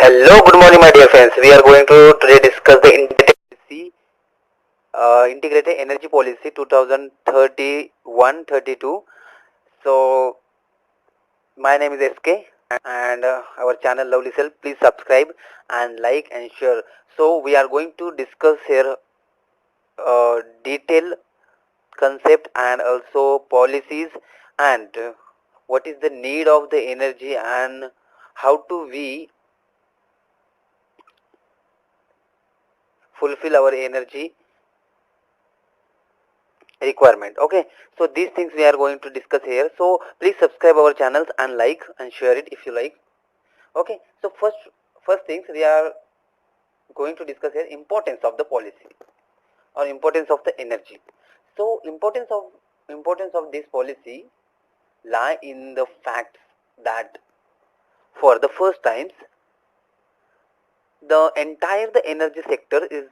Hello, good morning, my dear friends. We are going to today discuss the integrated energy policy 2031-32. So, my name is SK, and our channel Lovely Self. Please subscribe and like and share. So, we are going to discuss here detail concept and also policies and what is the need of the energy and how to we fulfill our energy requirement. Okay, so these things we are going to discuss here. So please subscribe our channels and like and share it if you like. Okay, so first things we are going to discuss here, importance of the policy or importance of the energy. So importance of this policy lie in the fact that for the first times the energy sector is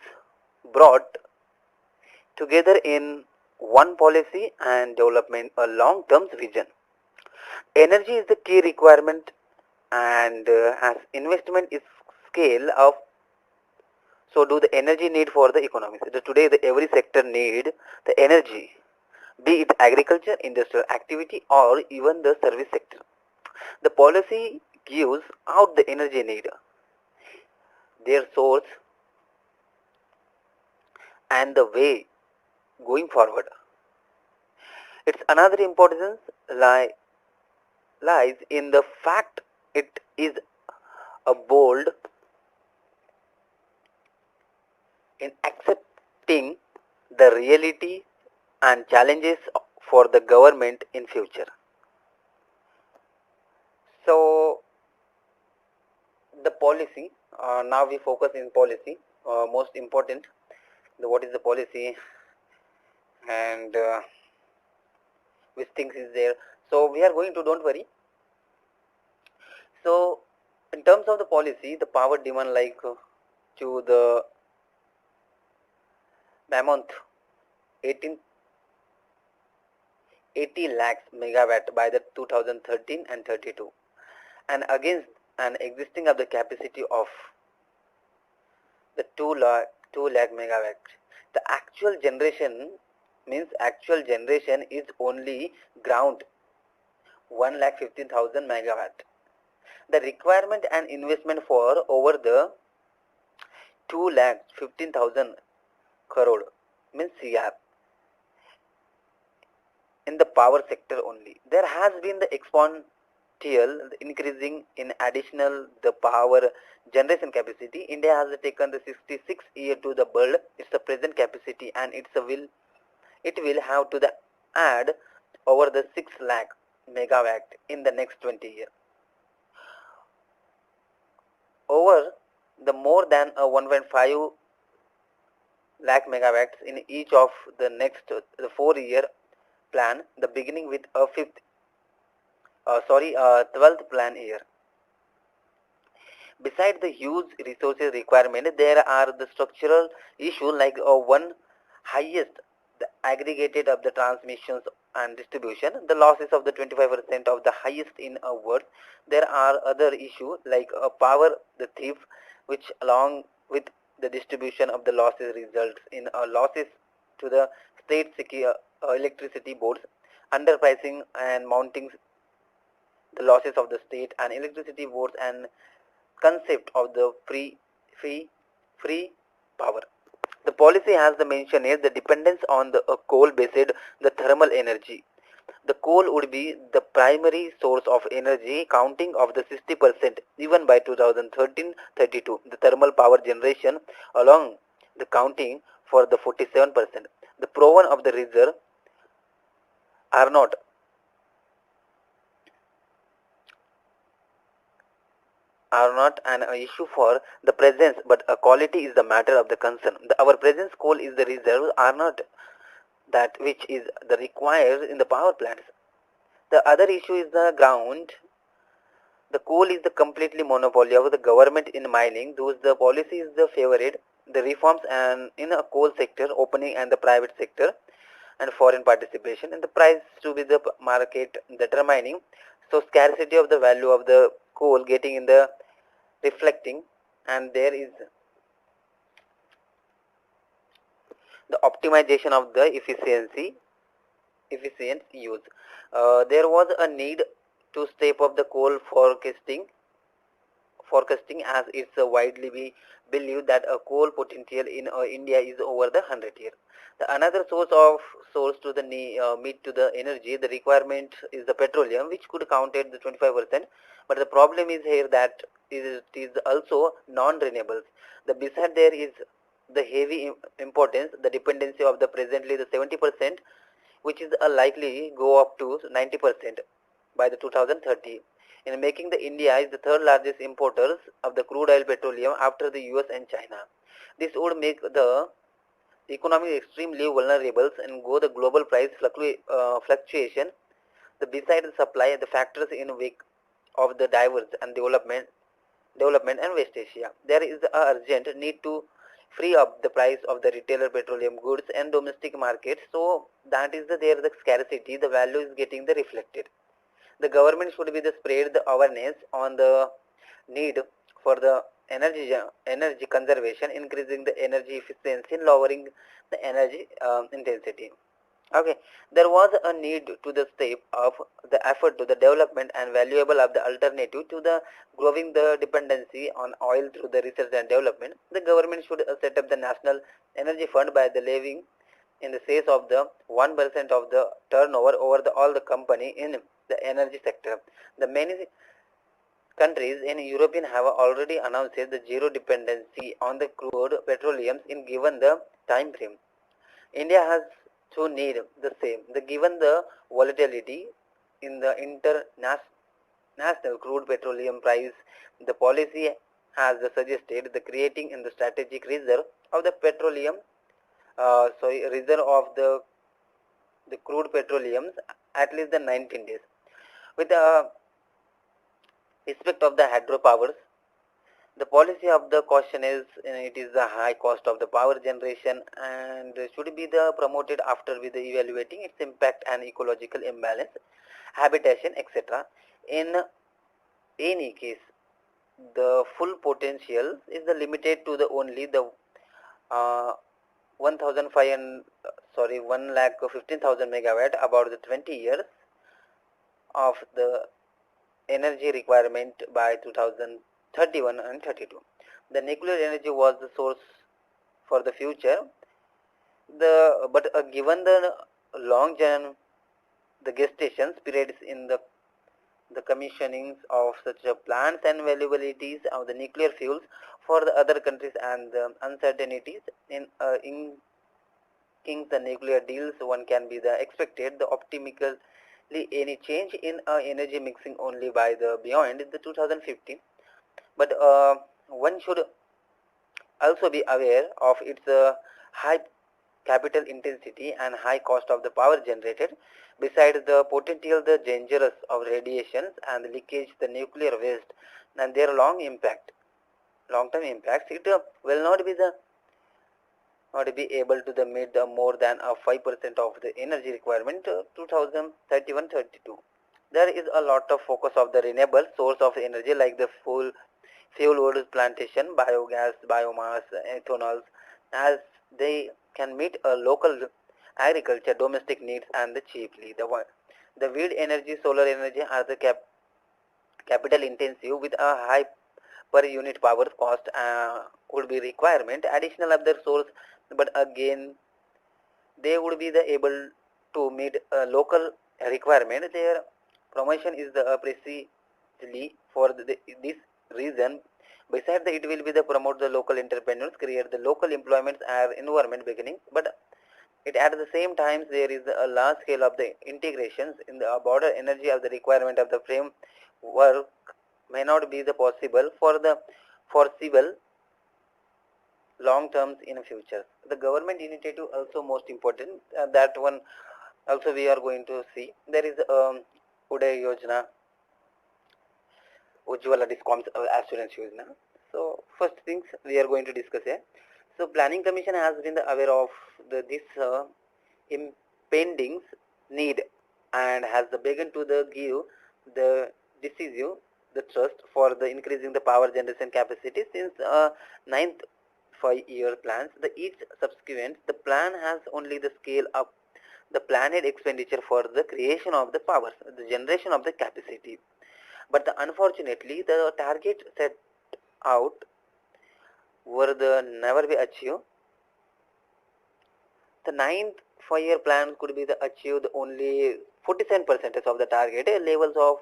brought together in one policy and development a long term vision. Energy is the key requirement, and as investment is scale of, so do the energy need for the economy. So today every sector need the energy, be it agriculture, industrial activity, or even the service sector. The policy gives out the energy need, their source, and the way going forward. Its another importance lies in the fact it is a bold in accepting the reality and challenges for the government in future. So the policy, now we focus in policy, most important, what is the policy and which things is there. So we are going to, don't worry. So in terms of the policy, the power demand like to the mammoth 80 lakhs megawatt by the 2013 and 32, and against an existing of the capacity of the 2 lakh megawatt. The actual generation is only ground 1,15,000 megawatt. The requirement and investment for over the 2,15,000 crore means CR in the power sector only. There has been the exponential increasing in additional the power generation capacity. India has taken the 66 year to the build its the present capacity, and it will have to the add over the 6 lakh megawatt in the next 20 years. Over the more than a 1.5 lakh megawatts in each of the next the 4-year plan, the beginning with a 12th plan year. Besides the huge resources requirement, there are the structural issues like one highest the aggregated of the transmissions and distribution, the losses of the 25% of the highest in a word. There are other issues like power the thief, which along with the distribution of the losses results in losses to the state electricity boards, underpricing and mounting the losses of the state and electricity boards, and concept of the free power. The policy has the mention is the dependence on the coal-based the thermal energy. The coal would be the primary source of energy, counting of the 60% even by 2013-32. The thermal power generation along the counting for the 47%. The proven of the reserve are not an issue for the presence, but quality is the matter of the concern. Our presence coal is the reserve are not that which is the required in the power plants. The other issue is the ground. The coal is the completely monopoly of the government in mining. Those the policy is the favored the reforms and in a coal sector opening and the private sector and foreign participation, and the price to be the market determining. So scarcity of the value of the coal getting in the reflecting, and there is the optimization of the efficient use. There was a need to step up the coal forecasting, as it's widely be believed that a coal potential in India is over the 100 years. The another source to the meet to the energy the requirement is the petroleum, which could count at the 25%. But the problem is here that it is also non-renewables. The beside there is the heavy importance, the dependency of the presently the 70%, which is a likely go up to 90% by the 2030, in making the India is the third largest importers of the crude oil petroleum after the US and China. This would make the economy extremely vulnerable and go the global price fluctuation. The beside the supply, the factors in wake of the diverse and development and West Asia. There is a urgent need to free up the price of the retailer petroleum goods and domestic markets. So that is there the scarcity, the value is getting the reflected. The government should be the spread the awareness on the need for the energy conservation, increasing the energy efficiency, lowering the energy intensity. Okay, there was a need to the step of the effort to the development and valuable of the alternative to the growing the dependency on oil through the research and development. The government should set up the national energy fund by the levying in the case of the 1% of the turnover over the all the company in the energy sector. The many countries in European have already announced the zero dependency on the crude petroleum in given the time frame. India has to need the same. The given the volatility in the international crude petroleum price, the policy has suggested the creating in the strategic reserve of the petroleum, reserve of the crude petroleum at least the 19 days. With the respect of the hydropowers, the policy of the caution is it is the high cost of the power generation and should be the promoted after with the evaluating its impact and ecological imbalance, habitation, etc. In any case, the full potential is the limited to the only the 1 lakh 15,000 megawatt about the 20 years of the energy requirement by 2031 and 32. The nuclear energy was the source for the future. Given the long term the gestation periods in the commissionings of such plants and availabilities of the nuclear fuels for the other countries and the uncertainties in the nuclear deals, one can be the expected the optimically any change in energy mixing only by the beyond the 2015. But one should also be aware of its high capital intensity and high cost of the power generated. Besides the potential the dangerous of radiations and the leakage the nuclear waste and their long term impacts, it will not be able to the meet the more than 5% of the energy requirement 2031-32. There is a lot of focus of the renewable source of energy like the fuel wood plantation, biogas, biomass, ethanol, as they can meet a local agriculture, domestic needs and the cheaply. The wind energy, solar energy are the capital intensive with a high per unit power cost would be requirement. Additional other source, but again they would be the able to meet a local requirement. Their promotion is the precisely for this reason. Besides that, it will be the promote the local entrepreneurs, create the local employments and environment beginning. But it at the same time there is a large scale of the integrations in the border energy of the requirement of the framework may not be the possible for the foreseeable long terms in future. The government initiative also most important. That one also we are going to see. There is Uday Yojana, Ujjwala Discoms Assurance Yojana. So first things we are going to discuss here. So Planning Commission has been aware of this impending need and has begun to give the the trust for the increasing the power generation capacity since ninth 5-year plans. The each subsequent the plan has only the scale up the planned expenditure for the creation of the powers, the generation of the capacity. But unfortunately, the target set out were the never be achieved. The ninth 5-year plan could be the achieved only 47% of the target levels of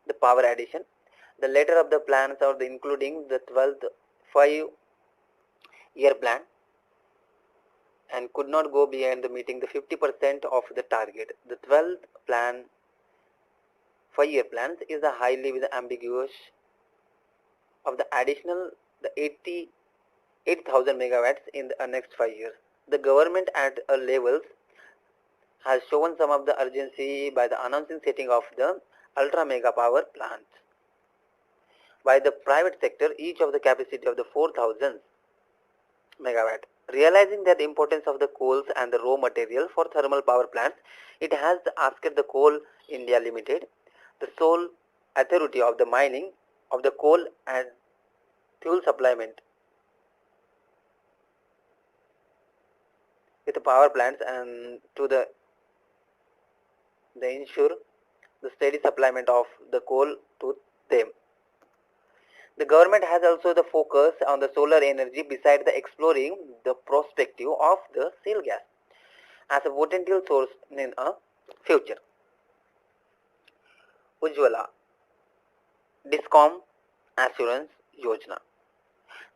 the power addition. The later of the plans are the including the 12th 5-year plan and could not go beyond the meeting the 50% of the target. The 12th plan 5-year plans is a highly with ambiguous of the additional the 88,000 megawatts in the next 5 years. The government at a levels has shown some of the urgency by the announcing setting of the ultra mega power plants. By the private sector, each of the capacity of the 4,000 megawatt. Realizing that the importance of the coals and the raw material for thermal power plants, it has asked the Coal India Limited, the sole authority of the mining of the coal and fuel supplement with the power plants and to the ensure the steady supplement of the coal to them. The government has also the focus on the solar energy beside the exploring the prospective of the shale gas as a potential source in a future. Ujjwala Discom Assurance Yojana.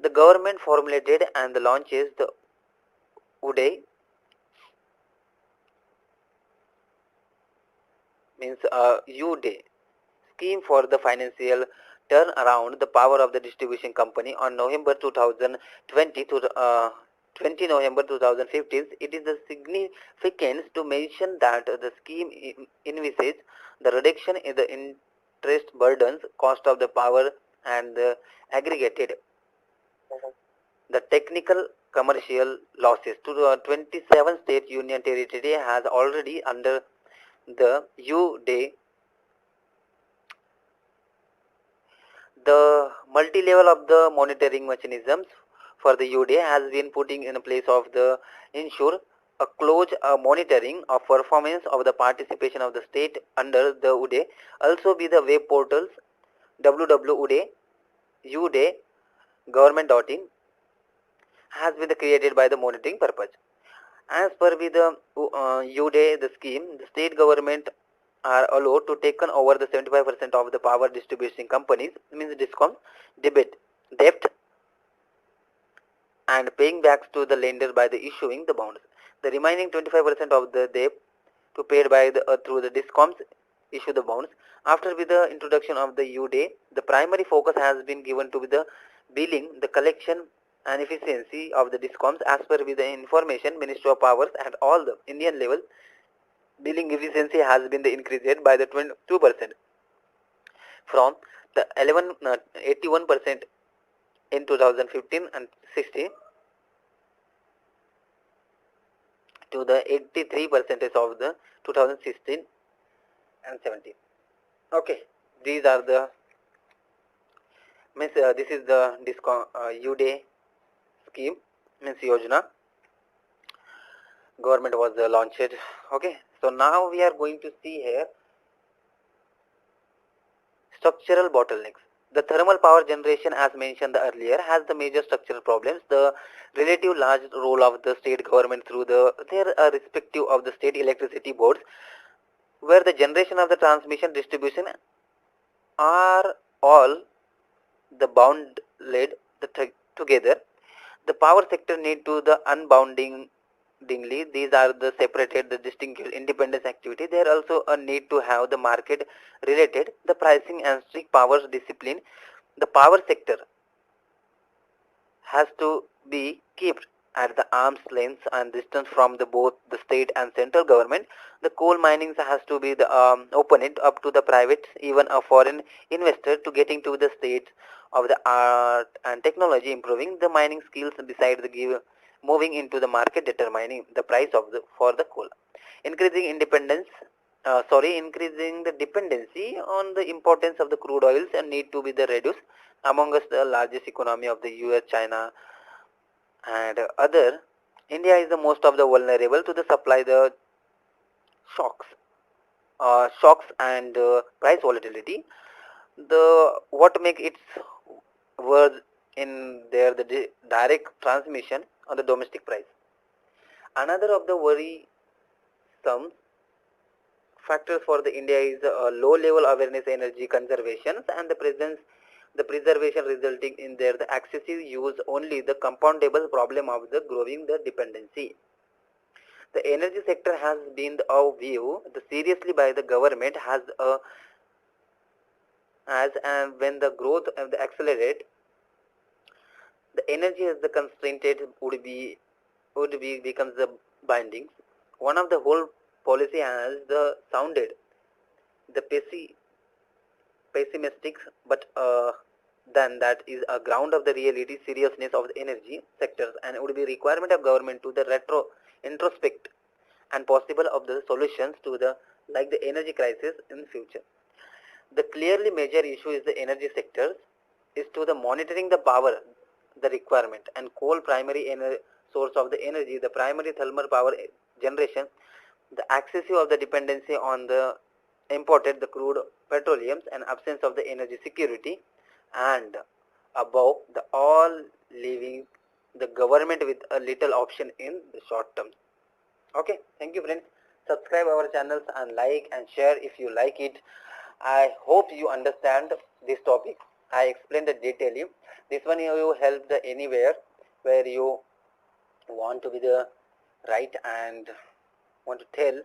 The government formulated and launches the Uday means UDay scheme for the financial turnaround the power of the distribution company on November 2020 to 20 November 2015. It is the significance to mention that the scheme envisages the reduction in the interest burdens, cost of the power and the aggregated the technical commercial losses to the 27 state union territory has already under the UDay. The multi-level of the monitoring mechanisms for the UDA has been putting in place of the ensure a close monitoring of performance of the participation of the state under the UDA. Also be the web portals www.uday uday government.in has been created by the monitoring purpose. As per with the UDA the scheme, the state government are allowed to take over the 75% of the power distribution companies, means discom, debit, debt and paying back to the lender by the issuing the bonds. The remaining 25% of the debt to paid by the through the discoms issue the bonds. After with the introduction of the UDA, the primary focus has been given to the billing, the collection and efficiency of the discoms as per with the information Ministry of Powers at all the Indian level. Billing efficiency has been increased by the 22% from the 81% in 2015 and 16 to the 83% of the 2016 and 17. Okay, these are the means this is the discount UDay scheme means Yojana government was launched. Okay, so now we are going to see here structural bottlenecks. The thermal power generation, as mentioned earlier, has the major structural problems. The relative large role of the state government through their respective of the state electricity boards, where the generation of the transmission distribution are all the bound led together. The power sector need to the unbounding these are the separated the distinct independence activity. There also a need to have the market related the pricing and strict power discipline. The power sector has to be kept at the arm's length and distance from the both the state and central government. The coal mining has to be the open it up to the private, even a foreign investor to getting to the state of the art and technology, improving the mining skills beside the moving into the market determining the price of the for the coal, increasing independence increasing the dependency on the importance of the crude oils and need to be the reduced among us the largest economy of the US, China and other. India is the most of the vulnerable to the supply the shocks, shocks and price volatility. The what make its worth in there the direct transmission on the domestic price. Another of the worrisome factors for the India is low level awareness energy conservation and the preservation resulting in their the excessive use only the compoundable problem of the growing the dependency. The energy sector has been a view the seriously by the government has as and when the growth of the accelerate the energy as the constraint would be becomes the bindings. One of the whole policy has the sounded the pessimistic, but then that is a ground of the reality seriousness of the energy sectors and it would be requirement of government to the introspect and possible of the solutions to the like the energy crisis in future. The clearly major issue is the energy sectors is to the monitoring the power the requirement and coal primary source of the energy the primary thermal power generation the excessive of the dependency on the imported the crude petroleums and absence of the energy security and above the all leaving the government with a little option in the short term. Okay, thank you friends. Subscribe our channels and like and share if you like it. I hope you understand this topic. I explained it detailedly. This one you helped anywhere where you want to be the right and want to tell.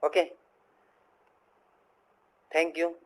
Okay, thank you.